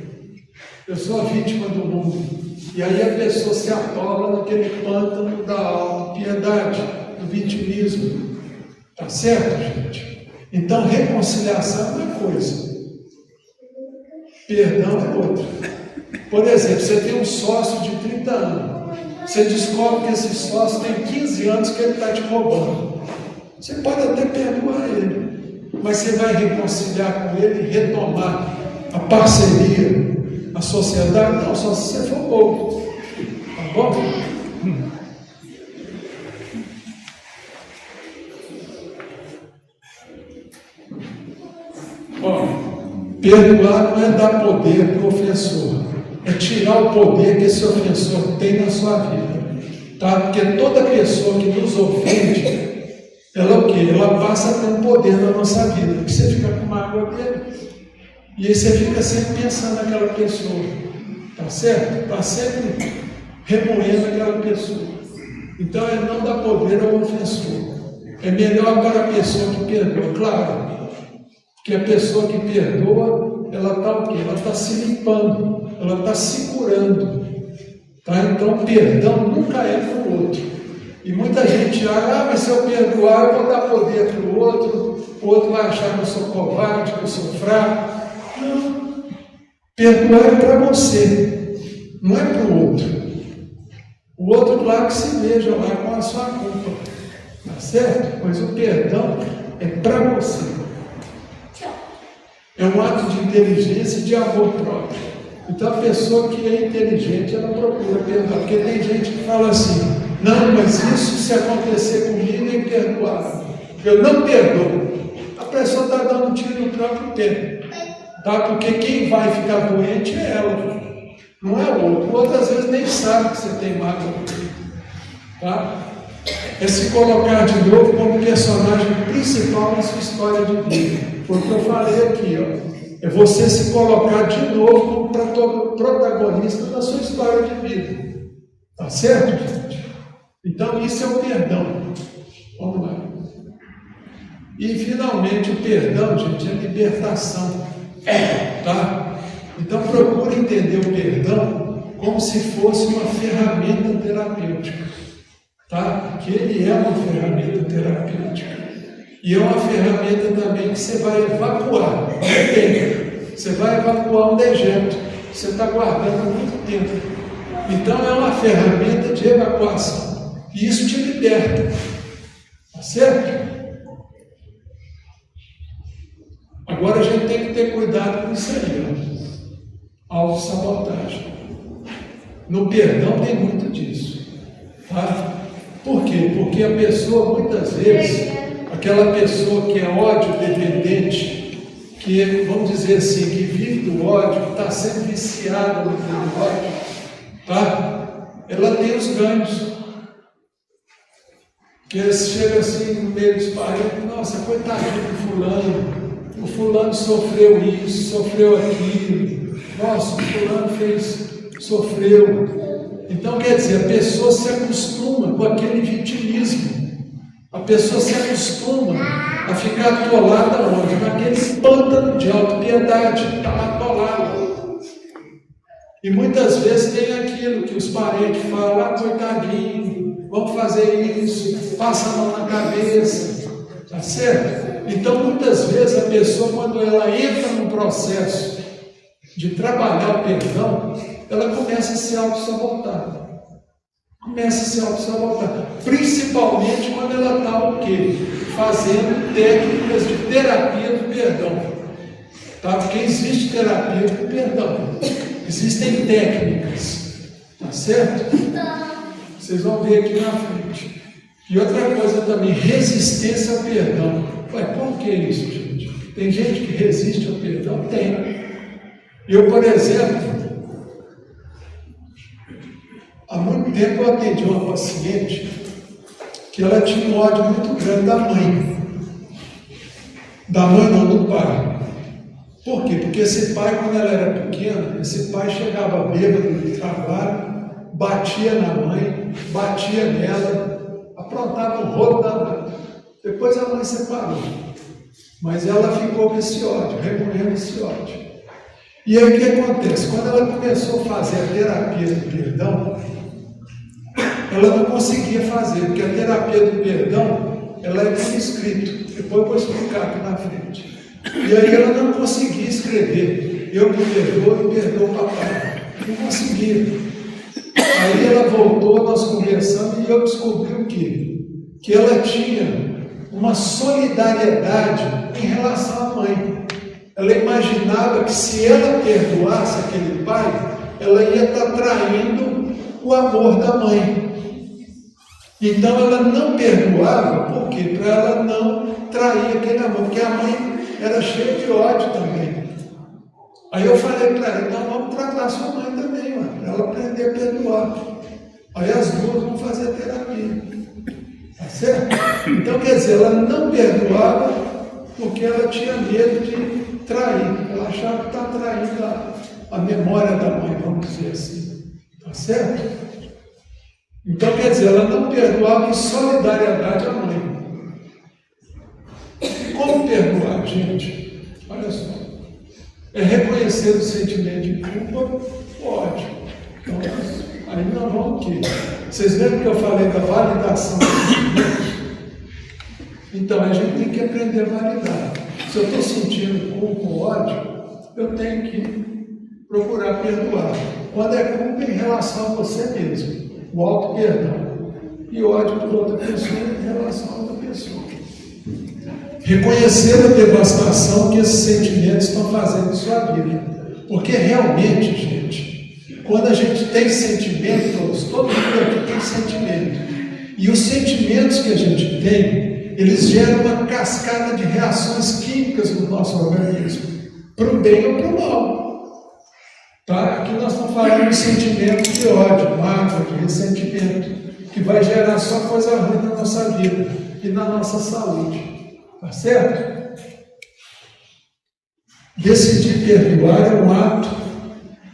eu sou a vítima do mundo. E aí a pessoa se atola naquele pântano da autopiedade, do vitimismo. Tá certo, gente? Então, reconciliação é uma coisa. Perdão é outra. Por exemplo, você tem um sócio de 30 anos. Você descobre que esse sócio tem 15 anos que ele está te roubando. Você pode até perdoar ele, mas você vai reconciliar com ele e retomar a parceria, a sociedade? Não, só se você for bobo. Tá bom? Bom, perdoar não é dar poder para o ofensor, é tirar o poder que esse ofensor tem na sua vida. Tá? Porque toda pessoa que nos ofende, ela o quê? Ela passa a ter um poder na nossa vida, porque você fica com mágoa dele. E aí você fica sempre pensando naquela pessoa, tá certo? Está sempre remoendo aquela pessoa. Então é não dar poder ao ofensor. É melhor para a pessoa que perdoa, claro, que a pessoa que perdoa, ela está o quê? Ela está se limpando, ela está se curando. Tá? Então perdão nunca é para o outro. E muita gente acha, mas se eu perdoar, eu vou dar poder para o outro vai achar que eu sou covarde, que eu sou fraco. Não. Perdoar é para você, não é para o outro. O outro, claro que se veja lá com a sua culpa. Tá certo? Mas o perdão é para você. É um ato de inteligência e de amor próprio. Então a pessoa que é inteligente, ela procura perdoar. Porque tem gente que fala assim, não, mas isso se acontecer comigo é imperdoável. Eu não perdoo. próprio pé. Tá? Porque quem vai ficar doente é ela, não é o outro. O outro às vezes nem sabe que você tem mágoa. Tá? É se colocar de novo como personagem principal na sua história de vida. Foi o que eu falei aqui, ó. É você se colocar de novo como protagonista da sua história de vida. Tá certo, gente? Então, isso é o perdão. Vamos lá. E, finalmente, o perdão, gente, é libertação. Tá? Então, procure entender o perdão como se fosse uma ferramenta terapêutica. Tá? Que ele é uma ferramenta terapêutica. E é uma ferramenta também que você vai evacuar. Você vai evacuar um dejeto que você está guardando há muito tempo. Então é uma ferramenta de evacuação. E isso te liberta. Tá certo? Agora a gente tem que ter cuidado com isso aí. Autossabotagem. No perdão tem muito disso. Tá? Por quê? Porque a pessoa, muitas vezes, aquela pessoa que é ódio dependente, que, vamos dizer assim, que vive do ódio, que está sempre viciada no ódio, tá? Ela tem os ganhos. Que chega assim no meio dos parentes, nossa, coitadinho do fulano, o fulano sofreu isso, sofreu aquilo, nossa, o fulano sofreu. Então, quer dizer, a pessoa se acostuma com aquele vitimismo. A pessoa se acostuma a ficar atolada onde? Naquele pântano de autopiedade, está lá atolada. E muitas vezes tem aquilo que os parentes falam, ah, coitadinho, vamos fazer isso, passa a mão na cabeça, tá certo? Então, muitas vezes a pessoa, quando ela entra num processo de trabalhar o perdão, ela começa a se auto-sabotar. Principalmente quando ela está o quê? Fazendo técnicas de terapia do perdão. Tá? Porque existe terapia do perdão. Existem técnicas. Tá certo? Vocês vão ver aqui na frente. E outra coisa também, resistência ao perdão. Ué, por que isso, gente? Tem gente que resiste ao perdão? Tem. Eu, por exemplo, há muito tempo eu atendi uma paciente que ela tinha um ódio muito grande da mãe. Da mãe não, do pai. Por quê? Porque esse pai, quando ela era pequena, esse pai chegava bêbado do trabalho, batia na mãe, batia nela, aprontava um rolo da mãe. Depois a mãe separou. Mas ela ficou com esse ódio, remoendo esse ódio. E aí o que acontece? Quando ela começou a fazer a terapia do perdão, ela não conseguia fazer, porque a terapia do perdão, ela é por escrito. Depois eu vou explicar aqui na frente. E aí ela não conseguia escrever. Eu me perdoo e perdoo o papai. Não conseguia. Aí ela voltou, nós conversamos, e eu descobri o quê? Que ela tinha uma solidariedade em relação à mãe. Ela imaginava que se ela perdoasse aquele pai, ela ia estar traindo o amor da mãe. Então ela não perdoava, por quê? Para ela não trair aquele amor, porque a mãe era cheia de ódio também. Aí eu falei para ela, então vamos tratar sua mãe também, para ela aprender a perdoar. Aí as duas vão fazer terapia. Tá certo? Então quer dizer, ela não perdoava porque ela tinha medo de trair. Ela achava que está traindo a memória da mãe, vamos dizer assim. Tá certo? Então, quer dizer, ela não perdoava em solidariedade à mãe. Como perdoar, gente? Olha só. É reconhecer o sentimento de culpa, ódio. Então, aí nós vamos o quê? Vocês lembram que eu falei da validação dos sentimentos? Então, a gente tem que aprender a validar. Se eu estou sentindo culpa ou ódio, eu tenho que procurar perdoar. Quando é culpa em relação a você mesmo, o auto-perdão. E ódio por outra pessoa em relação a outra pessoa. Reconhecer a devastação que esses sentimentos estão fazendo em sua vida. Porque realmente, gente, quando a gente tem sentimentos, todo mundo aqui tem sentimento. E os sentimentos que a gente tem, eles geram uma cascata de reações químicas no nosso organismo, para o bem ou para o mal. Tá? Aqui nós estamos falando de sentimento de ódio, mágoa, de ressentimento, que vai gerar só coisa ruim na nossa vida e na nossa saúde. Tá certo? Decidir perdoar é um ato.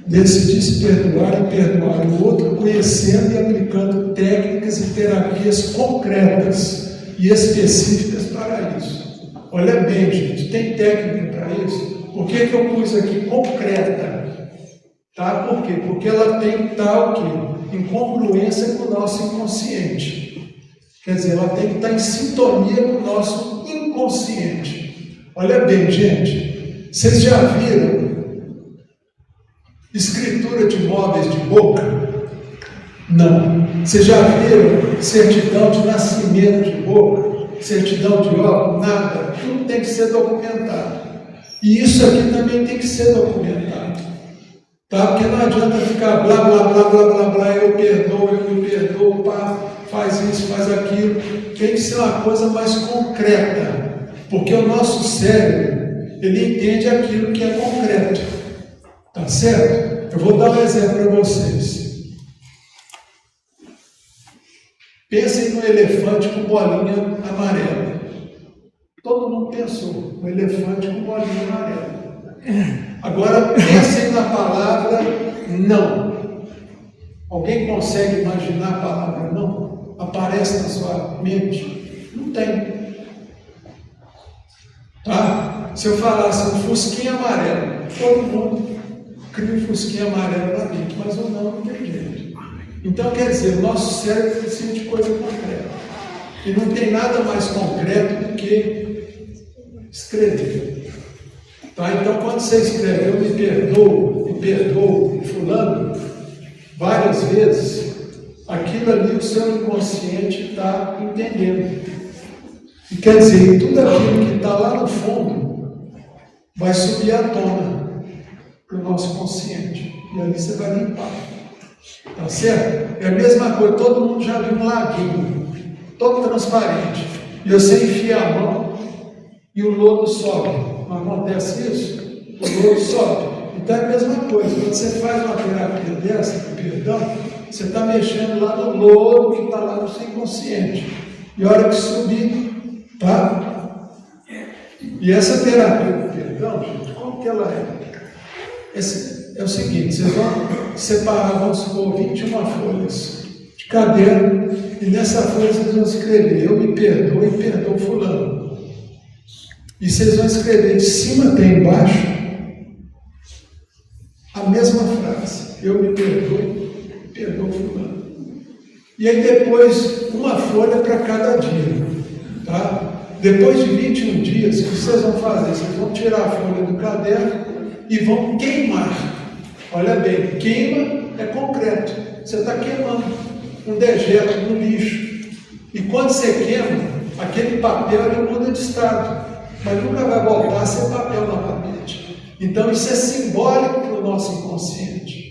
Decidir se perdoar e perdoar o outro, conhecendo e aplicando técnicas e terapias concretas e específicas para isso. Olha bem, gente, tem técnica para isso? Por que eu pus aqui concreta? Tá? Por quê? Porque ela tem que estar incongruência com o nosso inconsciente. Quer dizer, ela tem que estar em sintonia com o nosso inconsciente. Olha bem, gente, vocês já viram escritura de imóveis de boca? Não. Vocês já viram certidão de nascimento de boca? Certidão de óbito? Nada. Tudo tem que ser documentado. E isso aqui também tem que ser documentado. Tá? Porque não adianta ficar blá, blá, blá, blá, blá, blá, eu me perdoo, pá, faz isso, faz aquilo. Tem que ser uma coisa mais concreta. Porque o nosso cérebro, ele entende aquilo que é concreto. Tá certo? Eu vou dar um exemplo para vocês. Pensem no elefante com bolinha amarela. Todo mundo pensou, um elefante com bolinha amarela. Agora pensem na palavra não. Alguém consegue imaginar a palavra não? Aparece na sua mente? Não tem. Tá? Se eu falasse um fusquinha amarelo, todo mundo cria um fusquinha amarelo na mente, mas o não tem jeito. Então, quer dizer, o nosso cérebro precisa de coisa concreta. E não tem nada mais concreto do que escrever. Tá? Então, quando você escreve, eu me perdoo, fulano, várias vezes, aquilo ali o seu inconsciente está entendendo. E quer dizer, tudo aquilo que está lá no fundo vai subir à tona para o nosso consciente. E ali você vai limpar. Tá certo? É a mesma coisa, todo mundo já viu um laguinho, todo transparente. E você enfia a mão e o lodo sobe. Não acontece isso? O lodo sobe. Então é a mesma coisa, quando você faz uma terapia dessa, perdão, você está mexendo lá no lodo que está lá no seu inconsciente. E a hora que subir, tá? E essa terapia do perdão, gente, como que ela é? É o seguinte, vocês vão separar, vamos supor, 21 folhas de caderno, e nessa folha vocês vão escrever, eu me perdoo e perdoo fulano. E vocês vão escrever de cima até embaixo a mesma frase, eu me perdoo e perdoo fulano. E aí depois, uma folha para cada dia, tá? Depois de 21 dias, o que vocês vão fazer? Vocês vão tirar a folha do caderno e vão queimar. Olha bem, queima é concreto. Você está queimando um dejeto no lixo. E quando você queima, aquele papel ele muda de estado. Mas nunca vai voltar a ser papel novamente. Então isso é simbólico para o nosso inconsciente.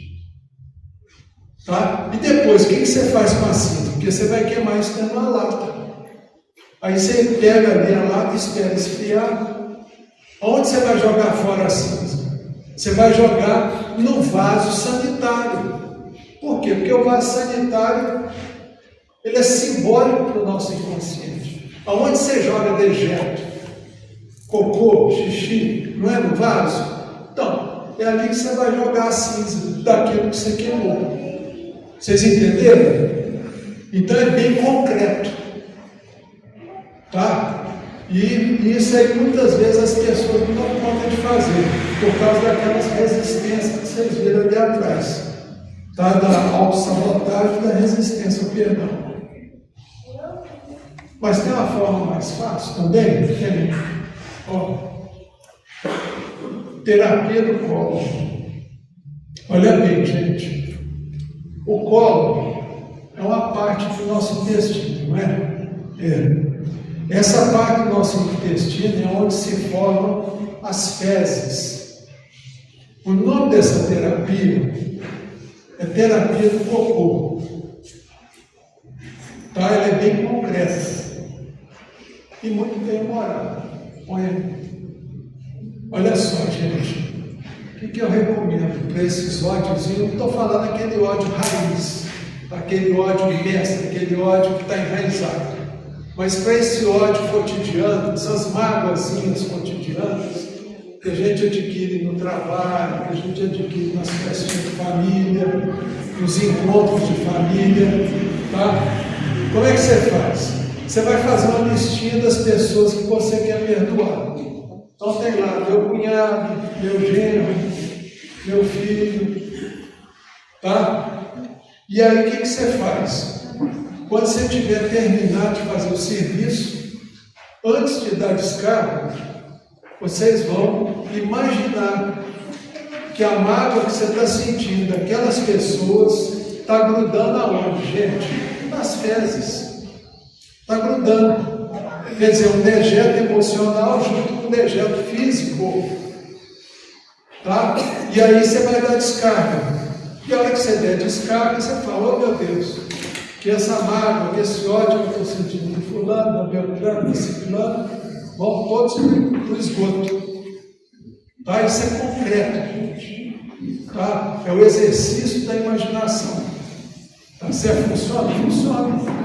Tá? E depois, o que você faz com a cinza? Porque você vai queimar isso dentro de uma lata. Aí você pega ali a lata e espera esfriar. Onde você vai jogar fora a cinza? Você vai jogar no vaso sanitário. Por quê? Porque o vaso sanitário ele é simbólico para o nosso inconsciente. Aonde você joga dejeto, cocô, xixi, não é no vaso? Então, é ali que você vai jogar a cinza daquilo que você queimou. Vocês entenderam? Então é bem concreto. Tá? E isso aí muitas vezes as pessoas não dão conta de fazer, por causa daquelas resistências que vocês viram ali atrás. Tá? Da autossabotagem e da resistência ao perdão. Mas tem uma forma mais fácil também? Tem. Ó, terapia do colo. Olha bem, gente. O colo é uma parte do nosso intestino, não é? É. Essa parte do nosso intestino é onde se formam as fezes. O nome dessa terapia é terapia do cocô. Tá? Ela é bem concreta. e muito bem-humorado. Põe aí. Olha só, gente, o que eu recomendo para esses ódios? Eu não estou falando aquele ódio raiz, aquele ódio mestre, aquele ódio que está enraizado. Mas para esse ódio cotidiano, essas mágoazinhas cotidianas, que a gente adquire no trabalho, que a gente adquire nas festas de família, nos encontros de família, tá? Como é que você faz? Você vai fazer uma listinha das pessoas que você quer perdoar. Então tem lá, meu cunhado, meu genro, meu filho, tá? E aí o que você faz? Quando você tiver terminado de fazer o serviço, antes de dar descarga, vocês vão imaginar que a mágoa que você está sentindo daquelas pessoas está grudando aonde, gente? Nas fezes. Está grudando. Quer dizer, um dejeto emocional junto com um dejeto físico. Tá? E aí você vai dar descarga. E a hora que você der descarga, você fala, oh meu Deus, que essa mágoa, que esse ódio que eu estou sentindo de fulano, da Beltrano, desse fulano, vão todos para o esgoto. Tá? Isso é concreto, gente. Tá? É o exercício da imaginação. Tá certo? Funciona? Funciona.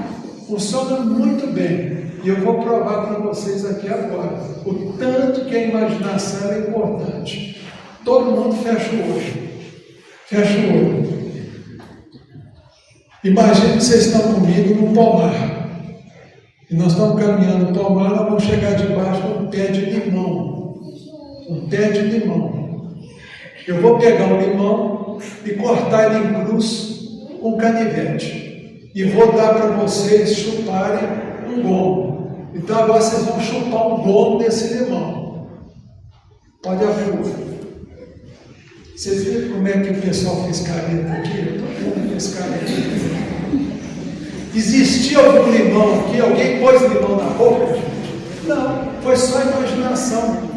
Funciona muito bem. E eu vou provar para vocês aqui agora o tanto que a imaginação é importante. Todo mundo fecha o olho. Fecha o olho. Imagine que vocês estão comigo no pomar. E nós estamos caminhando no pomar, nós vamos chegar debaixo de um pé de limão. Um pé de limão. Eu vou pegar o limão e cortar ele em cruz com canivete. E vou dar para vocês chuparem um gomo. Então agora vocês vão chupar um gomo desse limão. Pode abrir. Vocês viram como é que o pessoal fez careta aqui? Todo mundo fez careta aqui. Existia algum limão aqui? Alguém pôs limão na boca, gente? Não, foi só imaginação.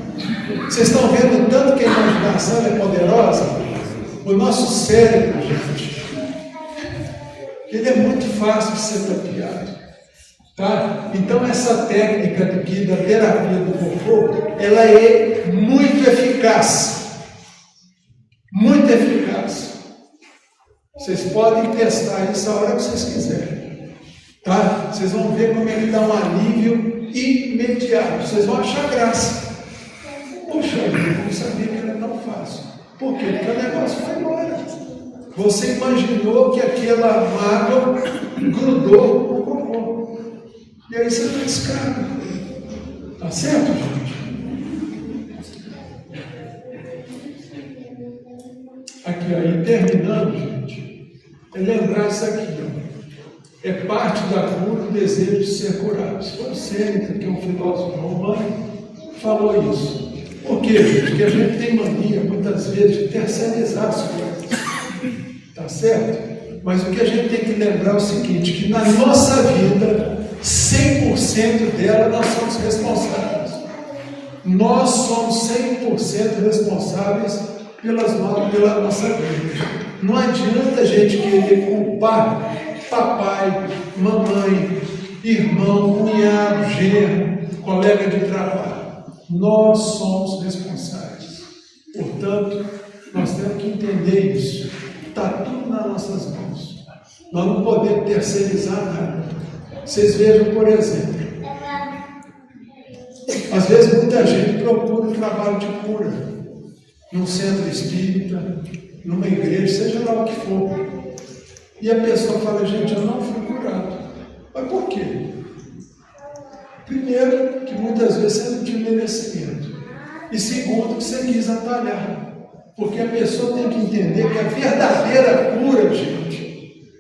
Vocês estão vendo o tanto que a imaginação é poderosa? O nosso cérebro, gente, ele é muito fácil de ser tapeado. Tá? Então essa técnica aqui da terapia do conforto, ela é muito eficaz. Muito eficaz. Vocês podem testar isso a hora que vocês quiserem. Tá? Vocês vão ver como ele dá um alívio imediato. Vocês vão achar graça. Poxa, eu não sabia que era tão fácil. Por quê? Porque o negócio foi embora. Você imaginou que aquela mágoa grudou no cocô. E aí você não descarga. Tá certo, gente? Aqui, aí, terminando, gente, é lembrar isso aqui, ó. É parte da cura o desejo de ser curado. Foi Sêneca, que é um filósofo romano, falou isso. Por quê, gente? Porque a gente tem mania, muitas vezes, de terceirizar as coisas. Tá certo? Mas o que a gente tem que lembrar é o seguinte, que na nossa vida, 100% dela nós somos responsáveis. Nós somos 100% responsáveis pela nossa vida. Não adianta a gente querer culpar papai, mamãe, irmão, cunhado, genro, colega de trabalho. Nós somos responsáveis. Portanto, nós temos que entender isso. Está tudo nas nossas mãos. Nós não podemos terceirizar nada. Vocês vejam, por exemplo, às vezes muita gente procura um trabalho de cura num centro espírita, numa igreja, seja lá o que for. E a pessoa fala, gente, eu não fui curado. Mas por quê? Primeiro, que muitas vezes você não tinha merecimento. E segundo, que você quis atalhar. Porque a pessoa tem que entender que a verdadeira cura, gente,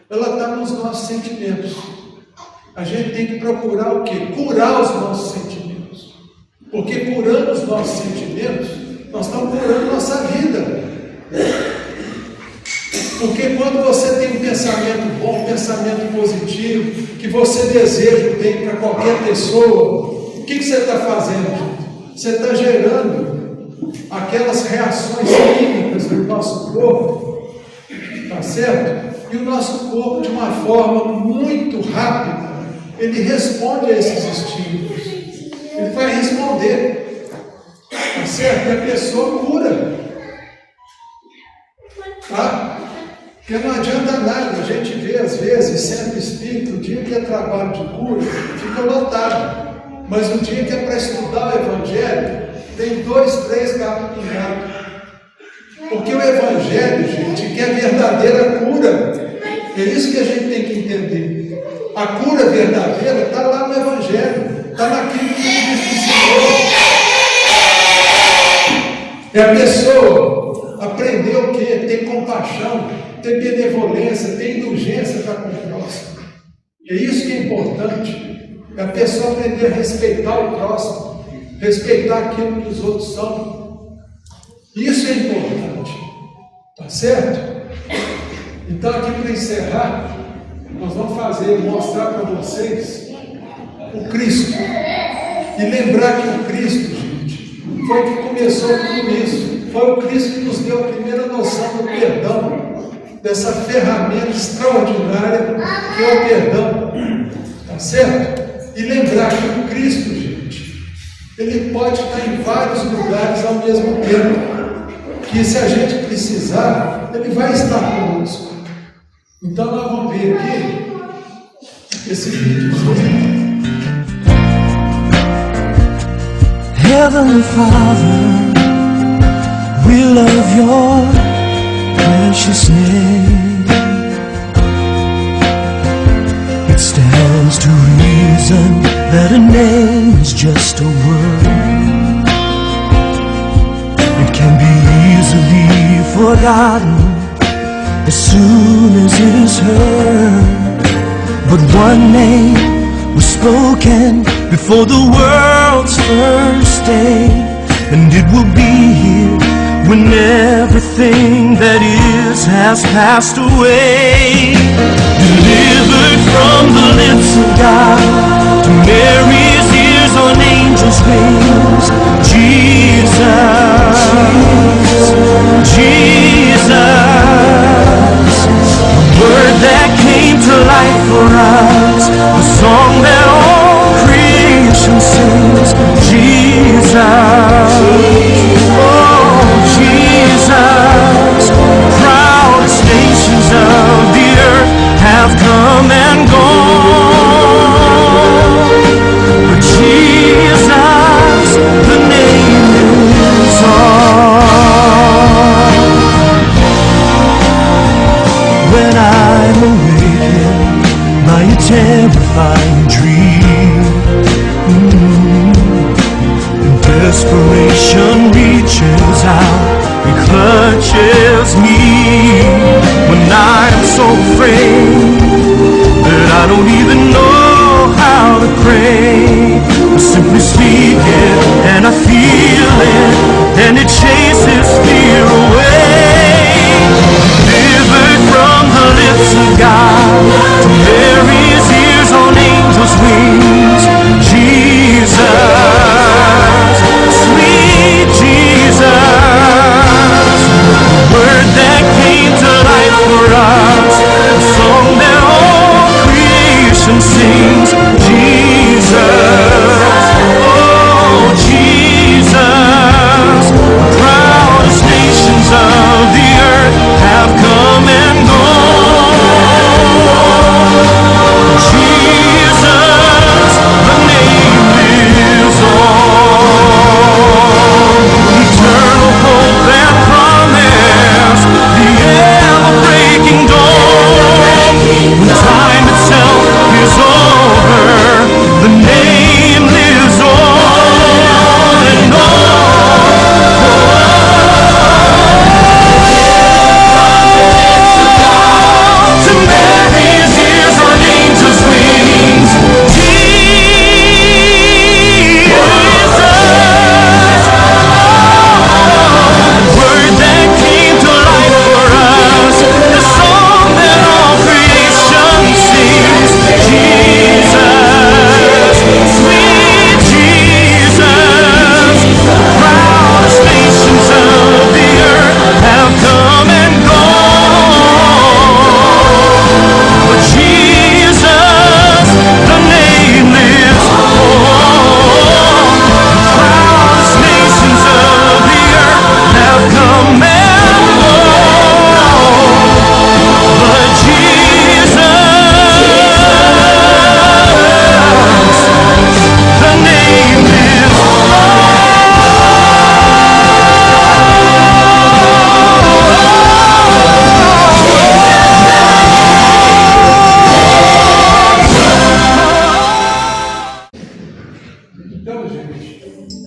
ela está nos nossos sentimentos. A gente tem que procurar o quê? Curar os nossos sentimentos. Porque curando os nossos sentimentos, nós estamos curando nossa vida. Porque quando você tem um pensamento bom, um pensamento positivo, que você deseja o bem para qualquer pessoa, o que você está fazendo? Você está gerando aquelas reações químicas do nosso corpo, tá certo? E o nosso corpo, de uma forma muito rápida, ele responde a esses estímulos. Ele vai responder. Tá certo? E a pessoa cura. Tá? Porque não adianta nada. A gente vê, às vezes, centro espírita, o dia que é trabalho de cura, fica lotado. Mas o dia que é para estudar o Evangelho, tem 2, 3 cabos pingados. Porque o Evangelho, gente, que é verdadeira cura. É isso que a gente tem que entender. A cura verdadeira está lá no Evangelho. Está naquilo que Cristo ensinou. É a pessoa aprender o quê? Ter compaixão, ter benevolência, ter indulgência para com o próximo. É isso que é importante. É a pessoa aprender a respeitar o próximo, respeitar aquilo que os outros são. Isso é importante. Tá certo? Então, aqui para encerrar, nós vamos mostrar para vocês o Cristo. E lembrar que o Cristo, gente, foi que começou tudo isso. Foi o Cristo que nos deu a primeira noção do perdão, dessa ferramenta extraordinária que é o perdão. Tá certo? E lembrar que o Cristo, gente, ele pode estar em vários lugares ao mesmo tempo. Que se a gente precisar, ele vai estar conosco. Então nós vamos ver aqui esse vídeo. Heavenly Father, we love your precious name. It stands to reason that a name is just a word. It can be easily forgotten as soon as it is heard. But one name was spoken before the world's first day, and it will be here when everything that is has passed away. Delivered from the lips of God to Mary's ears on angels' wings, Jesus, Jesus, the word that came to life for us, the song that all creation sings, Jesus, oh Jesus, proudest nations of the earth have come and gone.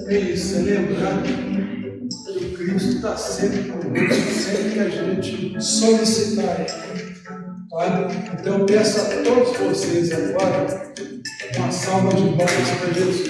É isso, é lembrar que o Cristo está sempre conosco, sempre que a gente solicitar Ele. Tá? Então eu peço a todos vocês agora uma salva de palmas para Jesus.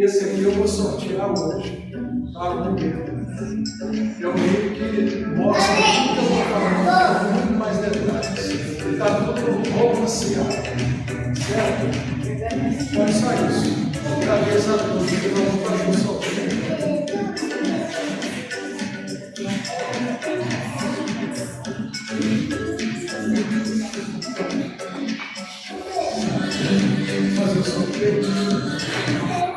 Esse aqui eu vou sortear hoje. Tá? Eu meio que mostra tudo que eu vou falar, com muito mais detalhes. Está tudo romanceado. Certo? Então é só isso. Agradeço a todos que vão fazer o sorteio. Fazer o sorteio.